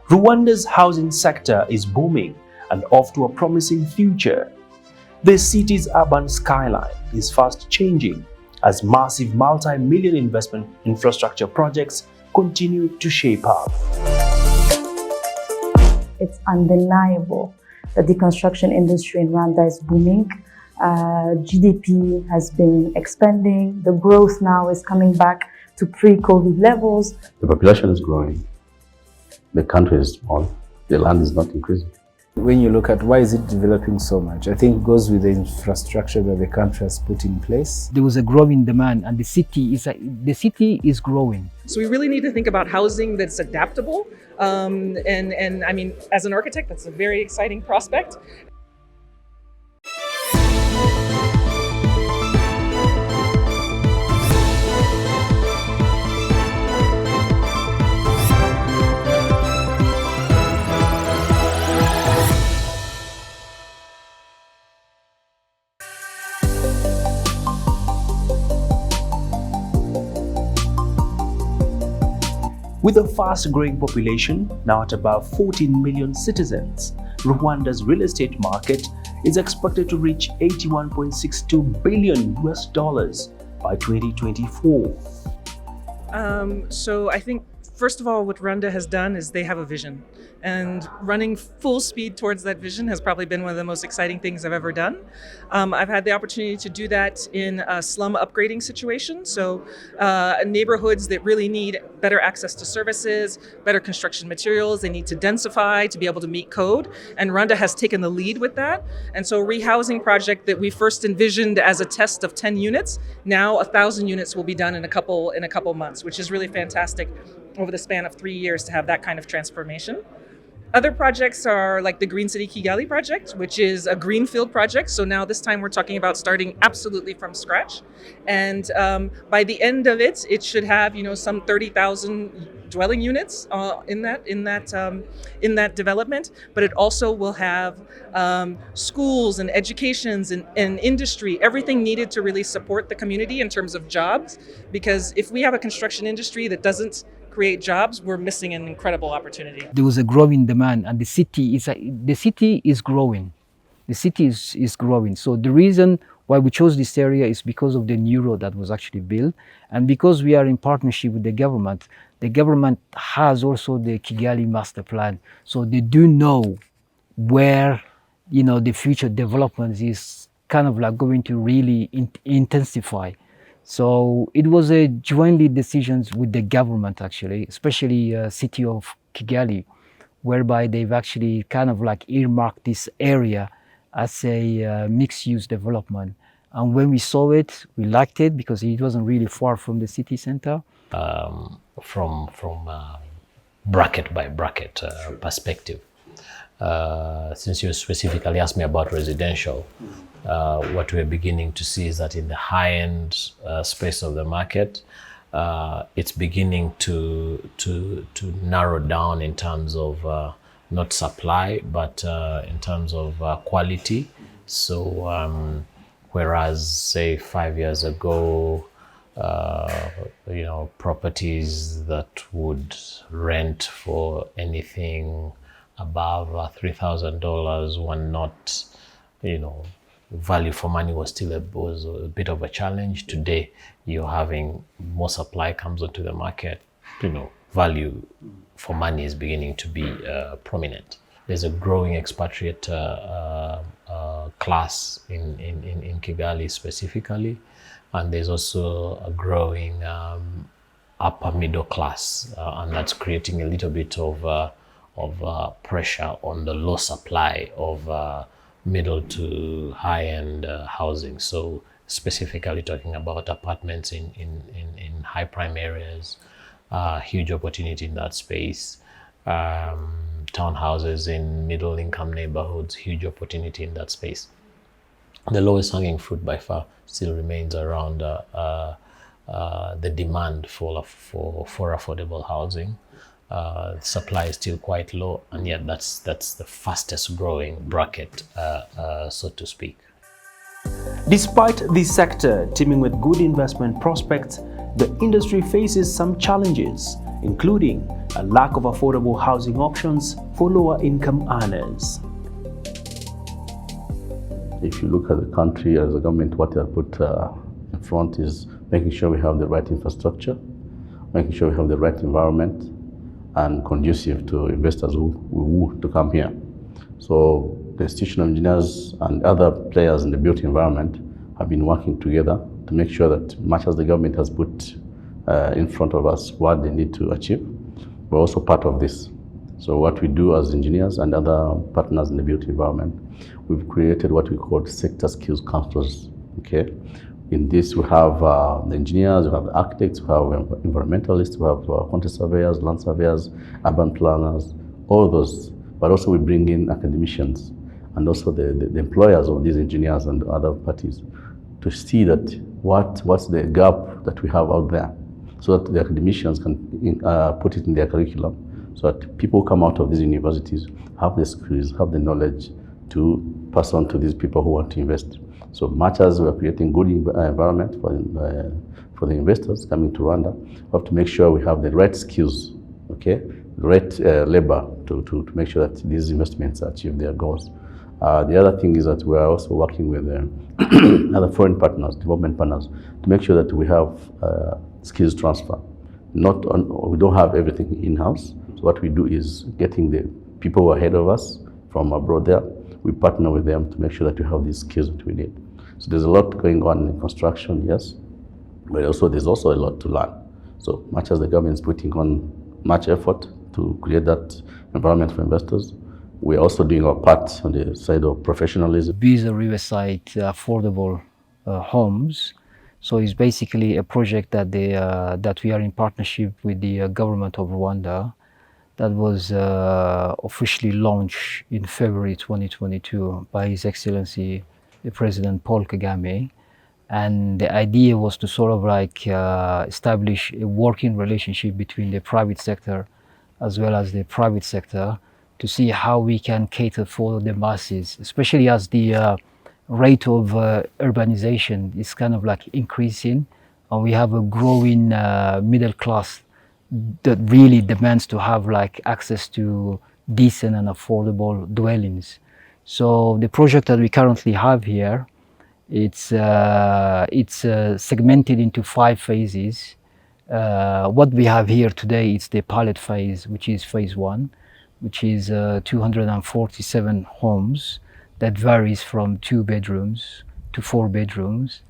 Rwanda's housing sector is booming and off to a promising future. The city's urban skyline is fast changing as massive multi-million investment infrastructure projects continue to shape up. It's undeniable that the construction industry in Rwanda is booming. GDP has been expanding. The growth now is coming back to pre-COVID levels. The population is growing. The country is small. The land is not increasing. When you look at why is it developing so much, I think it goes with the infrastructure that the country has put in place. There was a growing demand and the city is growing. So we really need to think about housing that's adaptable. And I mean, as an architect, that's a very exciting prospect. With a fast-growing population, now at about 14 million citizens, Rwanda's real estate market is expected to reach $81.62 billion by 2024. So I think, first of all, what Rwanda has done is they have a vision. And running full speed towards that vision has probably been one of the most exciting things I've ever done. I've had the opportunity to do that in a slum upgrading situation. So neighborhoods that really need better access to services, better construction materials, they need to densify to be able to meet code. And Rwanda has taken the lead with that. And so a rehousing project that we first envisioned as a test of 10 units, now 1,000 units will be done in a couple months, which is really fantastic over the span of 3 years to have that kind of transformation. Other projects are like the Green City Kigali project, which is a greenfield project. So now this time we're talking about starting absolutely from scratch. And by the end of it, it should have, some 30,000 dwelling units in that development. But it also will have schools and educations and industry, everything needed to really support the community in terms of jobs. Because if we have a construction industry that doesn't create jobs, we're missing an incredible opportunity. There was a growing demand and the city is growing. The city is growing. So the reason why we chose this area is because of the new road that was actually built, and because we are in partnership with the government. The government has also the Kigali master plan. So they do know where, the future development is kind of like going to really intensify. So it was a jointly decisions with the government actually, especially city of Kigali, whereby they've actually kind of like earmarked this area as a mixed-use development. And when we saw it, we liked it because it wasn't really far from the city center. From bracket by bracket perspective, since you specifically asked me about residential, what we're beginning to see is that in the high-end space of the market, it's beginning to narrow down in terms of not supply, but in terms of quality. So whereas, say, 5 years ago, properties that would rent for anything above $3,000 were not, value for money was still was a bit of a challenge. Today, you're having more supply comes onto the market. Value for money is beginning to be prominent. There's a growing expatriate class in Kigali specifically, and there's also a growing upper middle class, and that's creating a little bit of pressure on the low supply of middle to high-end housing. So specifically talking about apartments in high prime areas, huge opportunity in that space. Townhouses in middle income neighborhoods, huge opportunity in that space. The lowest hanging fruit by far still remains around the demand for affordable housing. Supply is still quite low, and yet that's the fastest growing bracket, so to speak. Despite this sector teeming with good investment prospects, the industry faces some challenges, including a lack of affordable housing options for lower-income earners. If you look at the country as a government, what they have put in front is making sure we have the right infrastructure, making sure we have the right environment, and conducive to investors who want to come here. So the institutional engineers and other players in the built environment have been working together to make sure that much as the government has put in front of us what they need to achieve, we're also part of this. So what we do as engineers and other partners in the built environment, we've created what we call sector skills councils. Okay, in this we have the engineers, we have the architects, we have environmentalists, we have quantity surveyors, land surveyors, urban planners, all those. But also we bring in academicians and also the employers of these engineers and other parties to see that what's the gap that we have out there, so that the academicians can put it in their curriculum, so that people who come out of these universities have the skills, have the knowledge to pass on to these people who want to invest. So much as we are creating good environment for the investors coming to Rwanda, we have to make sure we have the right skills, okay, the right labor to make sure that these investments achieve their goals. The other thing is that we are also working with other foreign partners, development partners, to make sure that we have skills transfer. We don't have everything in-house. So what we do is getting the people who are ahead of us from abroad there, we partner with them to make sure that we have these skills that we need. So there's a lot going on in construction, yes, but there's also a lot to learn. So much as the government is putting on much effort to create that environment for investors, we're also doing our part on the side of professionalism. Visa Riverside affordable homes. So it's basically a project that that we are in partnership with the government of Rwanda, that was officially launched in February 2022 by His Excellency the President Paul Kagame. And the idea was to sort of like establish a working relationship between the private sector as well as the private sector to see how we can cater for the masses, especially as the rate of urbanization is kind of like increasing, and we have a growing middle class that really demands to have like access to decent and affordable dwellings. So the project that we currently have here, it's segmented into 5 phases. What we have here today is the pilot phase, which is phase 1, which is 247 homes that varies from 2 bedrooms to 4 bedrooms.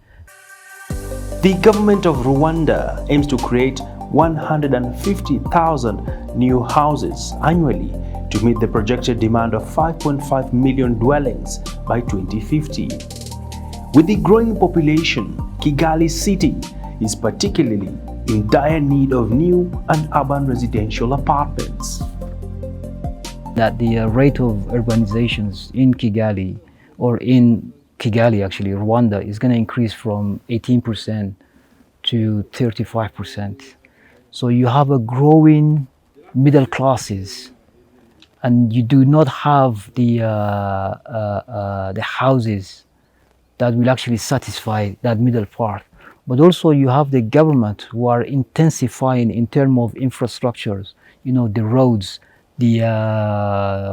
The government of Rwanda aims to create 150,000 new houses annually to meet the projected demand of 5.5 million dwellings by 2050. With the growing population, Kigali city is particularly in dire need of new and urban residential apartments. That the rate of urbanizations in Kigali, actually, Rwanda, is going to increase from 18% to 35%. So you have a growing middle classes, and you do not have the houses that will actually satisfy that middle part. But also you have the government who are intensifying in terms of infrastructures, the roads, the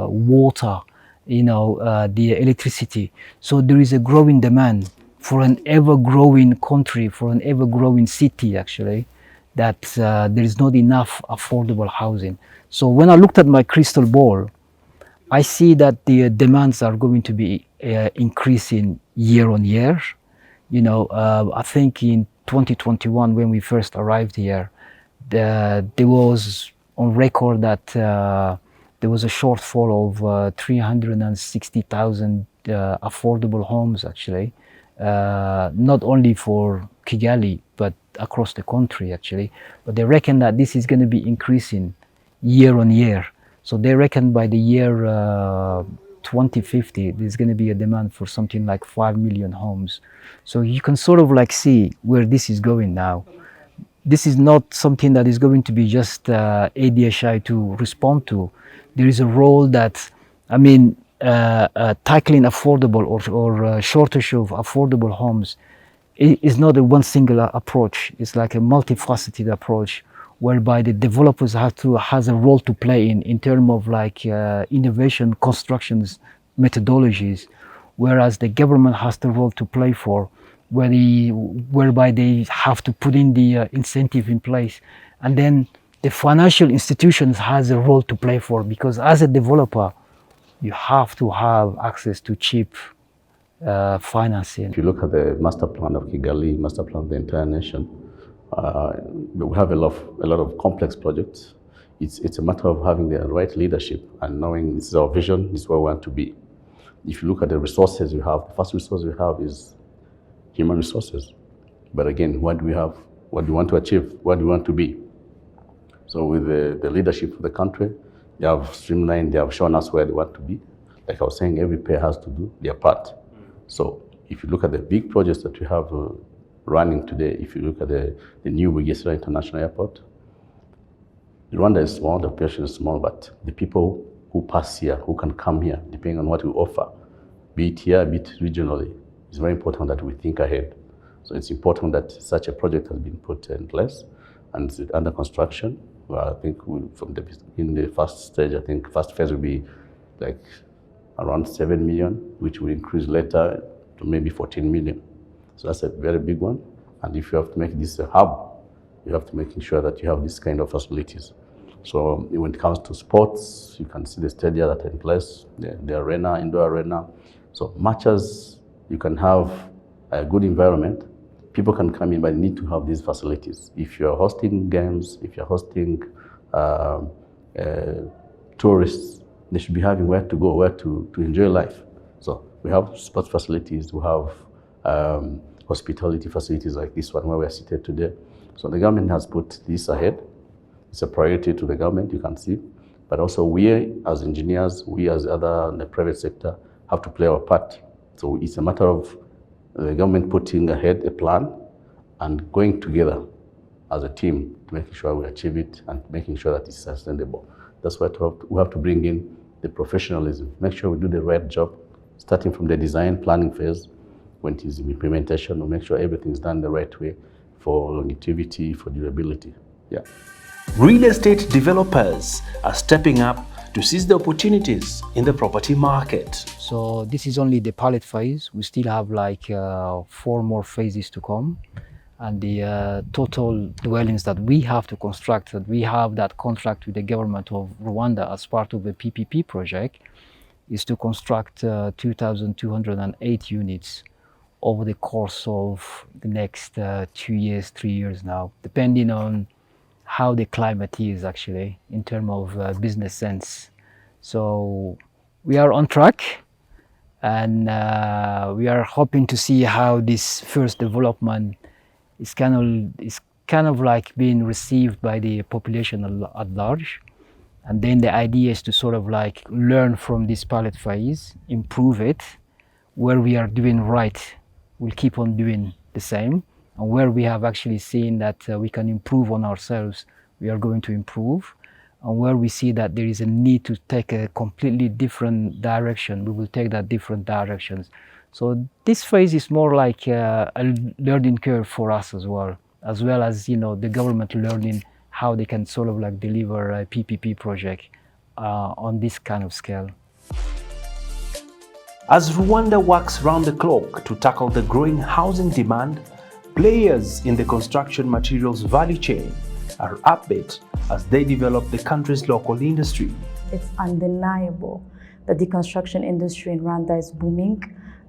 water, the electricity. So there is a growing demand for an ever-growing country, for an ever-growing city, actually, that there is not enough affordable housing. So when I looked at my crystal ball, I see that the demands are going to be increasing year on year. I think in 2021, when we first arrived here, there was on record that there was a shortfall of 360,000 affordable homes, actually, not only for Kigali, but across the country, actually. But they reckon that this is going to be increasing year on year. So they reckon by the year 2050, there's going to be a demand for something like 5 million homes. So you can sort of like see where this is going now. This is not something that is going to be just ADHI to respond to. There is a role that, tackling affordable or shortage of affordable homes is not a one singular approach. It's like a multifaceted approach, whereby the developers has a role to play in terms of like innovation, constructions, methodologies, whereas the government has the role to play for, whereby they have to put in the incentive in place, and then the financial institutions has a role to play for, because as a developer, you have to have access to cheap financing. If you look at the master plan of Kigali, master plan of the entire nation, we have a lot of complex projects. It's a matter of having the right leadership and knowing this is our vision, this is where we want to be. If you look at the resources we have, the first resource we have is human resources. But again, what do we have? What do we want to achieve? What do we want to be? So with the leadership of the country, they have streamlined, they have shown us where they want to be. Like I was saying, every pair has to do their part. So if you look at the big projects that we have running today, if you look at the new Bugesera International Airport, Rwanda is small, the population is small, but the people who pass here, who can come here, depending on what we offer, be it here, be it regionally, it's very important that we think ahead. So it's important that such a project has been put in place and it's under construction. Well, I think in the first stage, I think first phase will be like around 7 million, which will increase later to maybe 14 million. So that's a very big one. And if you have to make this a hub, you have to make sure that you have this kind of facilities. So when it comes to sports, you can see the stadia that are in place, the arena, indoor arena. So much as you can have a good environment, people can come in, but need to have these facilities. If you're hosting games, if you're hosting tourists, they should be having where to go, where to enjoy life. So we have sports facilities, we have hospitality facilities like this one where we are seated today. So the government has put this ahead. It's a priority to the government, you can see. But also we as engineers, we as the private sector have to play our part. So it's a matter of the government putting ahead a plan and going together as a team to make sure we achieve it and making sure that it's sustainable. That's why we have to bring in the professionalism, make sure we do the right job, starting from the design planning phase, when it is implementation, we make sure everything is done the right way for longevity, for durability. Yeah. Real estate developers are stepping up to seize the opportunities in the property market. So this is only the pilot phase. We still have like 4 more phases to come. And the total dwellings that we have to construct, that we have that contract with the government of Rwanda as part of the PPP project, is to construct 2,208 units over the course of the next 2 years, 3 years now, depending on how the climate is actually in terms of business sense. So we are on track, and we are hoping to see how this first development is kind of like being received by the population at large. And then the idea is to sort of like learn from this pilot phase, improve it. Where we are doing right, we'll keep on doing the same. And where we have actually seen that we can improve on ourselves, we are going to improve. And where we see that there is a need to take a completely different direction, we will take that different directions. So this phase is more like a learning curve for us as well as, you know, the government learning how they can sort of like deliver a PPP project on this kind of scale. As Rwanda works round the clock to tackle the growing housing demand, players in the construction materials value chain are upbeat as they develop the country's local industry. It's undeniable that the construction industry in Rwanda is booming.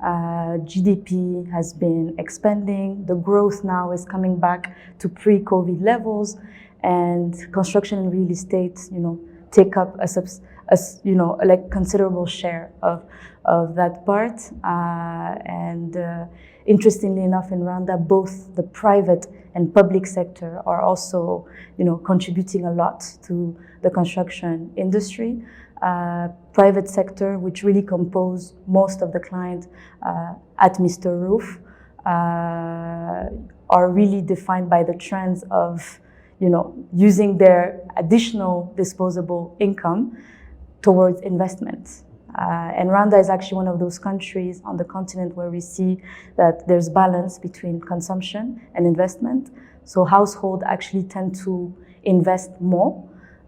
GDP has been expanding. The growth now is coming back to pre-COVID levels, and construction and real estate, you know, take up a considerable share of that part. Interestingly enough, in Rwanda, both the private and public sector are also, you know, contributing a lot to the construction industry. Private sector, which really compose most of the clients at Mr. Roof, are really defined by the trends of, you know, using their additional disposable income towards investments. And Rwanda is actually one of those countries on the continent where we see that there's balance between consumption and investment. So households actually tend to invest more.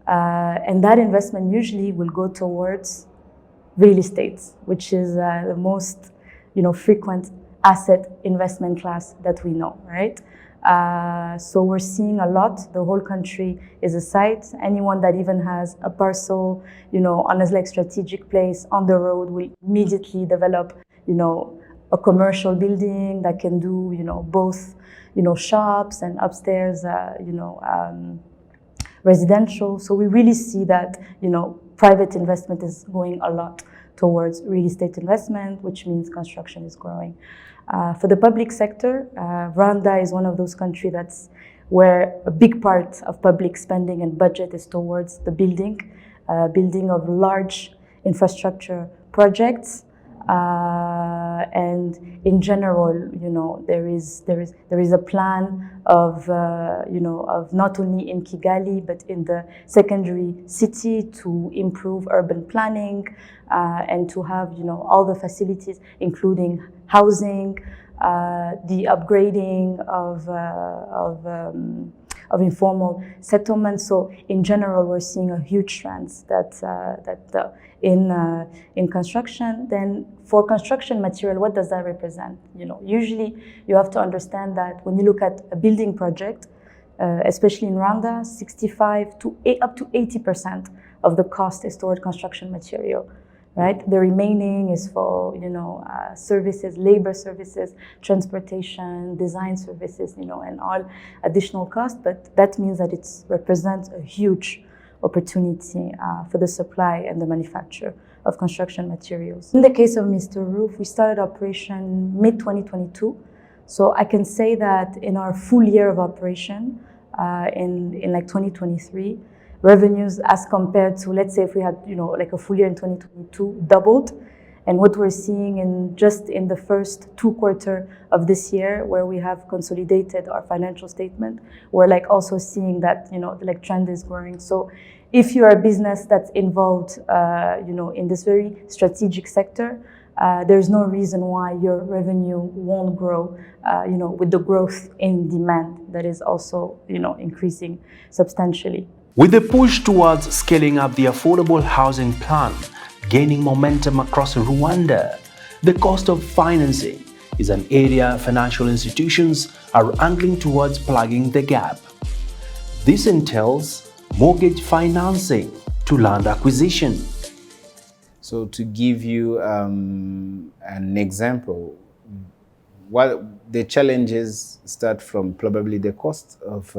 And that investment usually will go towards real estate, which is the most frequent asset investment class that we know, right? So we're seeing a lot. The whole country is a site. Anyone that even has a parcel, on a strategic place on the road will immediately develop, a commercial building that can do, both, shops and upstairs, residential. So we really see that, private investment is going a lot towards real estate investment, which means construction is growing. For the public sector, Rwanda is one of those countries that's where a big part of public spending and budget is towards the building of large infrastructure projects. And in general, there is a plan of not only in Kigali but in the secondary city to improve urban planning and to have all the facilities, including housing, the upgrading of informal settlements. So in general, we're seeing a huge trend in construction. Then for construction material, what does that represent? Usually you have to understand that when you look at a building project, especially in Rwanda, 65 to up to 80% of the cost is toward construction material. Right? The remaining is for, services, labor services, transportation, design services, and all additional costs. But that means that it represents a huge opportunity for the supply and the manufacture of construction materials. In the case of Mr. Roof, we started operation mid-2022. So I can say that in our full year of operation, in 2023, revenues as compared to, let's say, if we had, a full year in 2022, doubled. And what we're seeing in the first 2 quarters of this year, where we have consolidated our financial statement, we're also seeing that, the trend is growing. So if you're a business that's involved, in this very strategic sector, there's no reason why your revenue won't grow, with the growth in demand that is also, increasing substantially. With the push towards scaling up the affordable housing plan gaining momentum across Rwanda, the cost of financing is an area financial institutions are angling towards plugging the gap. This entails mortgage financing to land acquisition. So to give you an example, what the challenges start from probably the cost of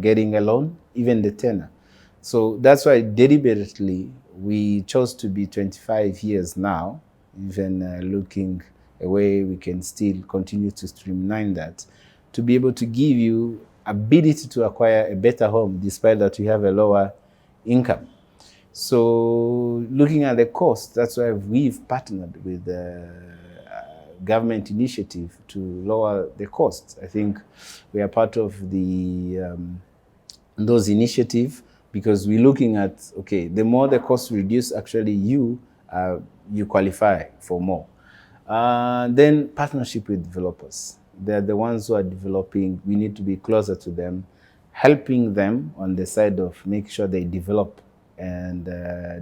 getting a loan, even the tenor. So that's why deliberately we chose to be 25 years now, even looking a way we can still continue to streamline that, to be able to give you ability to acquire a better home despite that you have a lower income. So looking at the cost, that's why we've partnered with government initiative to lower the costs. I think we are part of those initiatives because we're looking at, okay, the more the costs reduce, actually you qualify for more. Then partnership with developers. They're the ones who are developing. We need to be closer to them, helping them on the side of making sure they develop and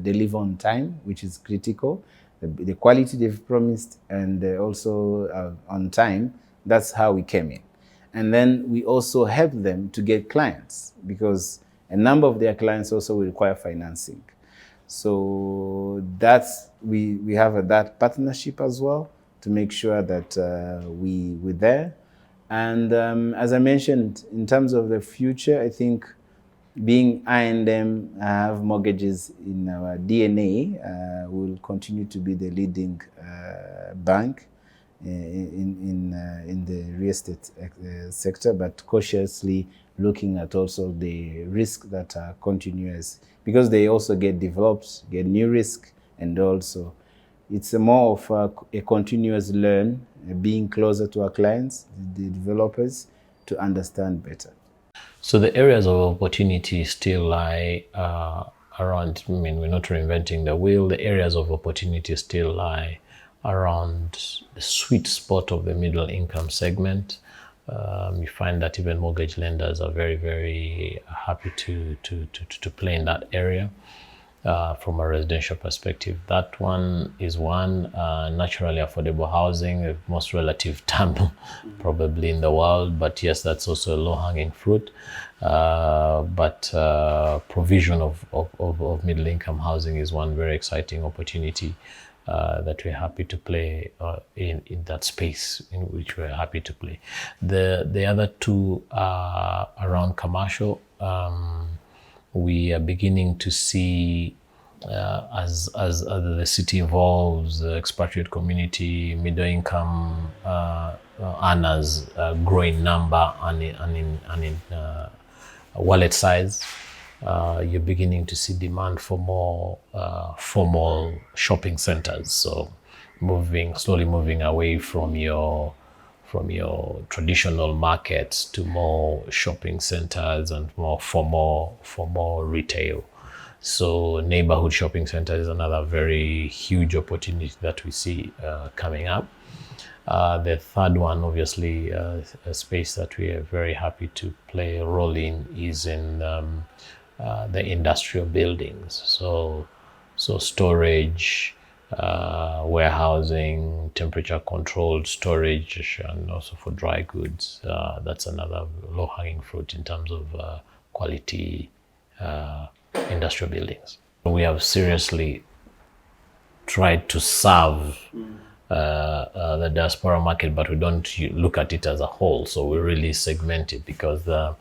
deliver on time, which is critical. The quality they've promised and also on time, that's how we came in. And then we also help them to get clients because a number of their clients also will require financing. So that's, we have that partnership as well to make sure that we're there. And as I mentioned, in terms of the future, I think being I&M have mortgages in our DNA, will continue to be the leading bank in the real estate sector, but cautiously looking at also the risks that are continuous, because they also get developed, get new risk, and also it's more of a continuous learn, being closer to our clients, the developers, to understand better. So the areas of opportunity still lie around, I mean, we're not reinventing the wheel. The areas of opportunity still lie around the sweet spot of the middle income segment. You find that even mortgage lenders are very, very happy to play in that area. From a residential perspective, that one is one. Naturally affordable housing, the most relative term probably in the world, but yes, that's also a low-hanging fruit. But provision of middle-income housing is one very exciting opportunity that we're happy to play in that space in which we're happy to play. The other two are around commercial. We are beginning to see as the city evolves, the expatriate community, middle income earners grow in number and in wallet size. You're beginning to see demand for more formal shopping centers. So slowly moving away from your traditional markets to more shopping centers and more formal retail. So neighborhood shopping center is another very huge opportunity that we see coming up. The third one, obviously, a space that we are very happy to play a role in is in the industrial buildings. So storage, warehousing, temperature controlled storage, and also for dry goods. That's another low-hanging fruit in terms of quality industrial buildings. We have seriously tried to serve the diaspora market, but we don't look at it as a whole. So we really segment it, because the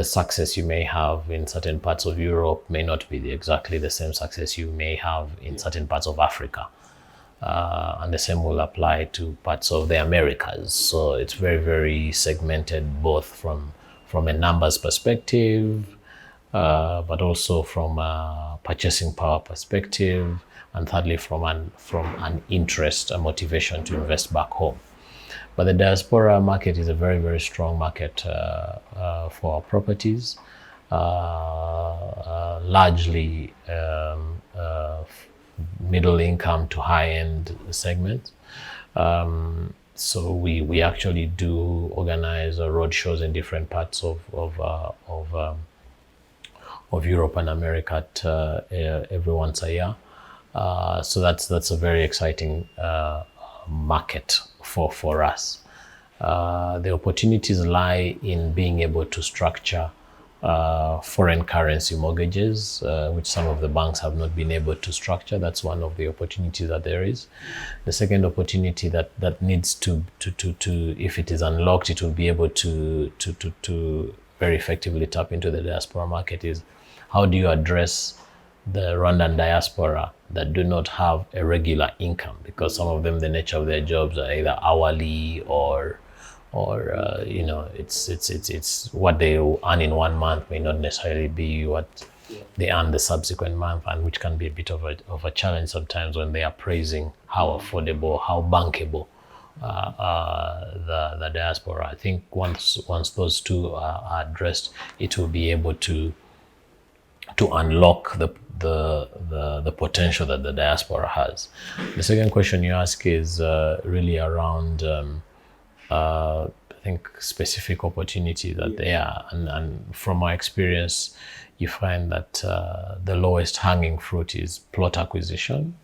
success you may have in certain parts of Europe may not be exactly the same success you may have in certain parts of Africa. And the same will apply to parts of the Americas. So it's very, very segmented, both from a numbers perspective, but also from a purchasing power perspective, and thirdly from an interest and motivation to invest back home. But the diaspora market is a very, very strong market for our properties, largely middle income to high-end segments. So we actually do organize road shows in different parts of Europe and America every once a year. So that's a very exciting market for us. The opportunities lie in being able to structure foreign currency mortgages, which some of the banks have not been able to structure. That's one of the opportunities that there is. The second opportunity that needs to if it is unlocked, it will be able to very effectively tap into the diaspora market is, how do you address the Rwandan diaspora that do not have a regular income? Because some of them, the nature of their jobs are either hourly or it's what they earn in 1 month may not necessarily be what they earn the subsequent month, and which can be a bit of a challenge sometimes when they are praising how affordable, how bankable the diaspora. I think once those two are addressed, it will be able to unlock the potential that the diaspora has. The second question you ask is really around I think specific opportunity that they are, and from my experience, you find that the lowest hanging fruit is plot acquisition,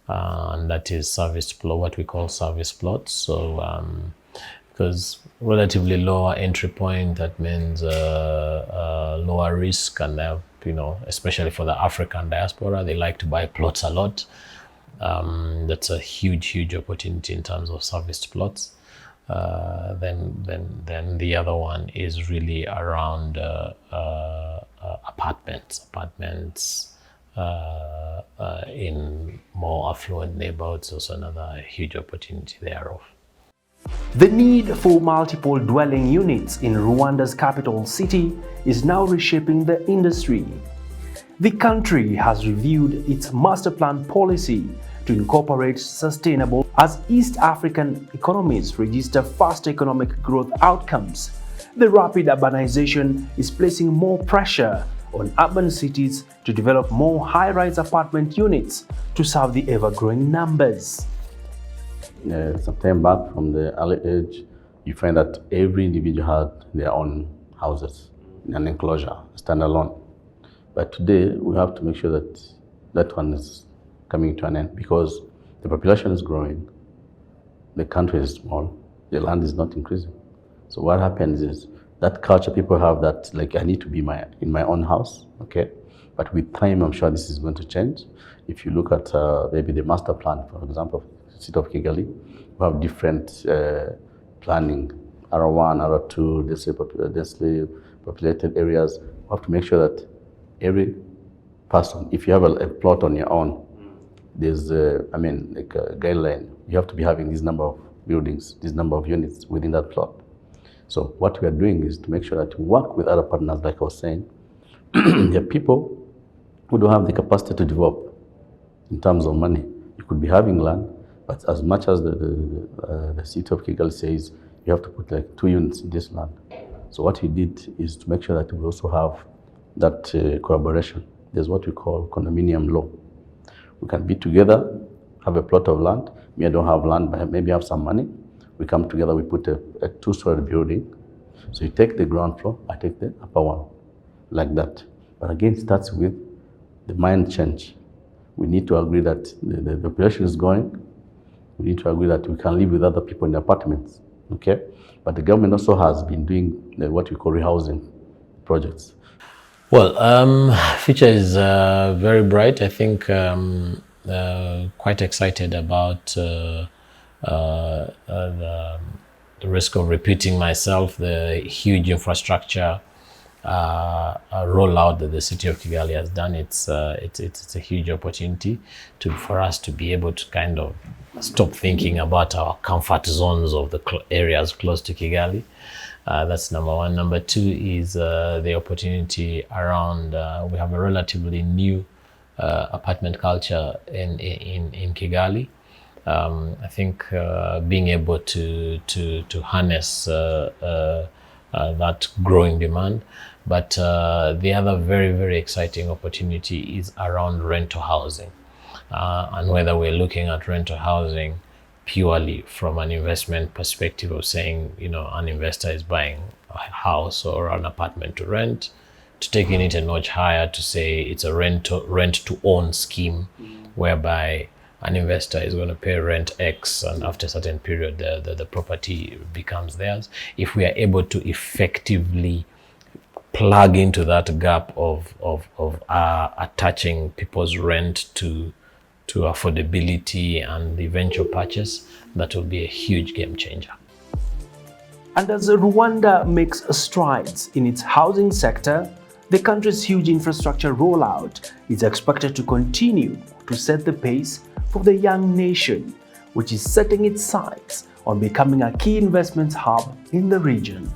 and that is what we call service plots. So because relatively lower entry point, that means lower risk, and especially for the African diaspora, they like to buy plots a lot. That's a huge opportunity in terms of serviced plots. Then the other one is really around apartments in more affluent neighborhoods. Also another huge opportunity thereof. The need for multiple dwelling units in Rwanda's capital city is now reshaping the industry. The country has reviewed its master plan policy to incorporate sustainable as East African economies register faster economic growth outcomes. The rapid urbanization is placing more pressure on urban cities to develop more high-rise apartment units to serve the ever-growing numbers. Some time back from the early age, you find that every individual had their own houses in an enclosure, standalone. But today, we have to make sure that that one is coming to an end because the population is growing, the country is small, the land is not increasing. So what happens is that culture people have that, like, I need to be in my own house, okay? But with time, I'm sure this is going to change. If you look at maybe the master plan, for example, the city of Kigali, we have different planning, R1, R2, densely populated areas. We have to make sure that every person, if you have a plot on your own, there's like a guideline. You have to be having this number of buildings, this number of units within that plot. So what we are doing is to make sure that we work with other partners, like I was saying. There are people who don't have the capacity to develop in terms of money. You could be having land, but as much as the city of Kigali says, you have to put like 2 units in this land. So what we did is to make sure that we also have that collaboration. There's what we call condominium law. We can be together, have a plot of land. Me, I don't have land, but maybe have some money. We come together, we put a 2-story building. So you take the ground floor, I take the upper one, like that. But again, it starts with the mind change. We need to agree that the population is growing. We need to agree that we can live with other people in the apartments, okay? But the government also has been doing what we call rehousing projects. Well, future is very bright. I think quite excited about the risk of repeating myself, the huge infrastructure rollout that the city of Kigali has done. It's a huge opportunity for us to be able to kind of stop thinking about our comfort zones of the areas close to Kigali. That's number one. Number two is the opportunity around, we have a relatively new apartment culture in Kigali. I think being able to harness that growing demand. But the other very, very exciting opportunity is around rental housing. And whether we're looking at rental housing purely from an investment perspective of saying, an investor is buying a house or an apartment to rent, to taking it a notch higher to say it's a rent to own scheme, whereby an investor is going to pay rent X, and after a certain period, the property becomes theirs. If we are able to effectively plug into that gap of attaching people's rent to affordability and the eventual purchase, that will be a huge game changer. And as Rwanda makes strides in its housing sector, the country's huge infrastructure rollout is expected to continue to set the pace for the young nation, which is setting its sights on becoming a key investment hub in the region.